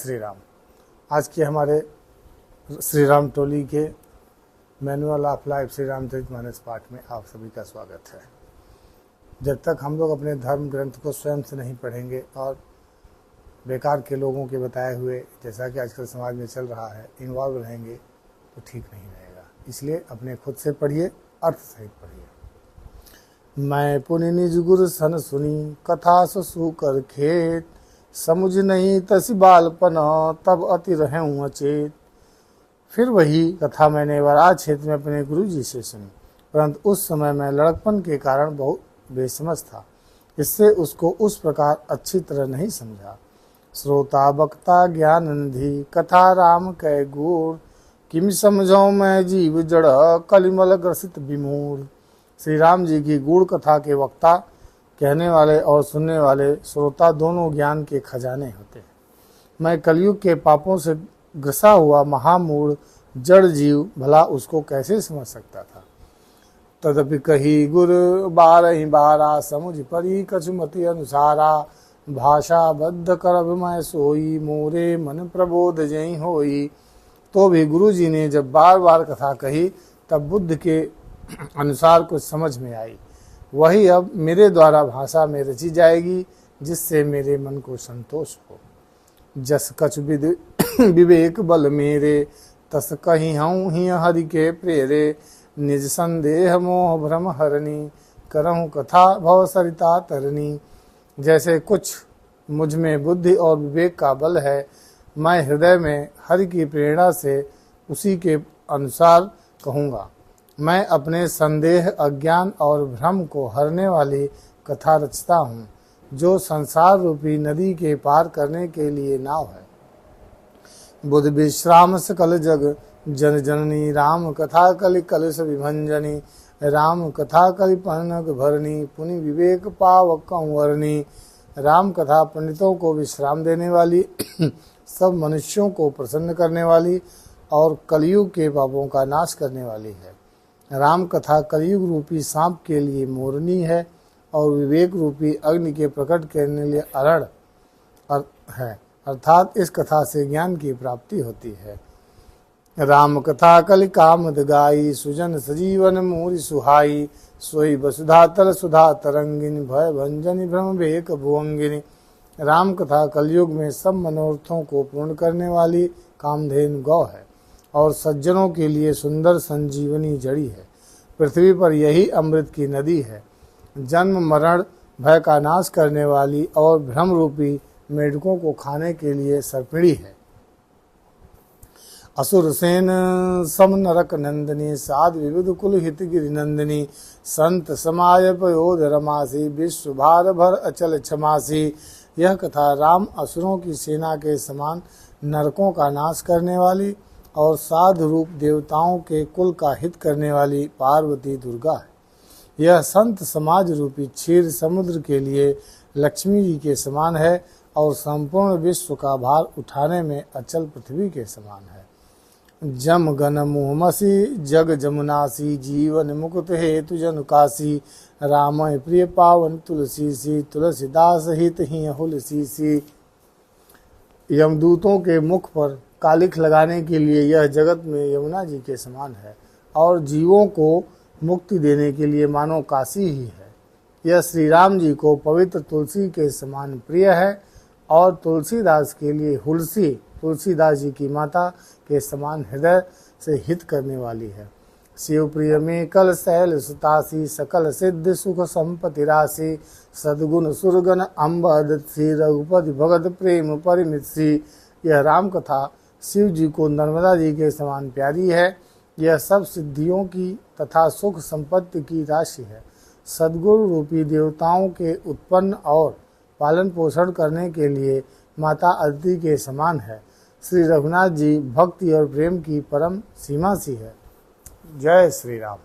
श्री राम। आज के हमारे श्री राम टोली के manual of life Shri Ramcharitmanas पाठ में आप सभी का स्वागत है। जब तक हम लोग अपने धर्म ग्रंथ को स्वयं से नहीं पढ़ेंगे और बेकार के लोगों के बताए हुए, जैसा कि आजकल समाज में चल रहा है, इन्वॉल्व रहेंगे तो ठीक नहीं रहेगा। इसलिए अपने खुद से पढ़िए, अर्थ सहित पढ़िए। मैं पुनि निज गुर सन सुनी, कथा ससु कर खेत, समुझ नहीं तसी बालपन, तब अति रहूं अचेत। फिर वही कथा मैंने वराज क्षेत्र में अपने गुरु जी से सुनी, परंतु उस समय मैं लड़कपन के कारण बहुत बेसमझ था, इससे उसको उस प्रकार अच्छी तरह नहीं समझा। श्रोता वक्ता ज्ञान निधि, कथा राम कै गुर, किम समझाऊं मैं जीव जड़, कलिमल ग्रसित विमूढ़। श्री राम जी की गूढ़ कथा के वक्ता, कहने वाले और सुनने वाले श्रोता दोनों ज्ञान के खजाने होते हैं। मैं कलयुग के पापों से ग्रसा हुआ महामूढ़ जड़ जीव भला उसको कैसे समझ सकता था। तदपि कही गुर बारहि बारा, समुझ परी कछुमति अनुसारा। भाषा बद्ध करब मैं सोई, मोरे मन प्रबोध जई होई। तो भी गुरु जी ने जब बार बार कथा कही तब बुद्ध के अनुसार कुछ समझ में आई। वही अब मेरे द्वारा भाषा में रची जाएगी, जिससे मेरे मन को संतोष हो। जस कछ विवेक बल मेरे, तस कहीं हूँ ही हरि के प्रेरे। निज संदेह मोह भ्रम हरनी, करहूँ कथा भव सरिता तरनी। जैसे कुछ मुझ में बुद्धि और विवेक का बल है, मैं हृदय में हरि की प्रेरणा से उसी के अनुसार कहूँगा। मैं अपने संदेह, अज्ञान और भ्रम को हरने वाली कथा रचता हूँ, जो संसार रूपी नदी के पार करने के लिए नाव है। बुध विश्राम सकल जग जन जननी, राम कथा कलि कलश विभंजनी। राम कथा कलि पनक भरनी, पुनि विवेक पावक कंवरनी। राम कथा पंडितों को विश्राम देने वाली, सब मनुष्यों को प्रसन्न करने वाली और कलयुग के पापों का नाश करने वाली है। राम कथा कलयुग रूपी सांप के लिए मोरनी है और विवेक रूपी अग्नि के प्रकट करने लिए अरण है, अर्थात इस कथा से ज्ञान की प्राप्ति होती है। राम कथा कलि कामद गाई, सुजन सजीवन मूरि सुहाई। सोई वसुधा तल सुधा तरंगिनी, भय भंजनी भ्रम भेक भुवंगिनी। राम कथा कलयुग में सब मनोरथों को पूर्ण करने वाली कामधेनु गौ है और सज्जनों के लिए सुंदर संजीवनी जड़ी है। पृथ्वी पर यही अमृत की नदी है। जन्म मरण भय का नाश करने वाली और भ्रम रूपी मेढकों को खाने के लिए सर्पिणी है। असुर सेन सम नरक नंदिनी, साध विविध कुल हित गिरि नंदिनी। संत समाय पयोध रमासी, विश्व भार भर अचल क्षमासी। यह कथा राम असुरों की सेना के समान नरकों का नाश करने वाली और साधु रूप देवताओं के कुल का हित करने वाली पार्वती दुर्गा है। यह संत समाज रूपी क्षीर समुद्र के लिए लक्ष्मी जी के समान है और संपूर्ण विश्व का भार उठाने में अचल पृथ्वी के समान है। जम गन मुहमसी, जग जमुनासी, जीवन मुकुट हेतु जन काशी। राम प्रिय पावन तुलसी सी, तुलसीदास हित ही हुलसी सी। यमदूतों के मुख पर कालिख लगाने के लिए यह जगत में यमुना जी के समान है और जीवों को मुक्ति देने के लिए मानो काशी ही है। यह श्री राम जी को पवित्र तुलसी के समान प्रिय है और तुलसीदास के लिए हुलसी, तुलसीदास जी की माता के समान हृदय से हित करने वाली है। शिव प्रिय में कल शैल सुतासी, सकल सिद्ध सुख संपत्ति राशि। सद्गुण सुरगन अम्बद श्री, रघुपति भगत प्रेम परिमित सी। यह राम कथा शिव जी को नर्मदा जी के समान प्यारी है। यह सब सिद्धियों की तथा सुख संपत्ति की राशि है। सद्गुरु रूपी देवताओं के उत्पन्न और पालन पोषण करने के लिए माता अदिति के समान है। श्री रघुनाथ जी भक्ति और प्रेम की परम सीमा सी है। जय श्री राम।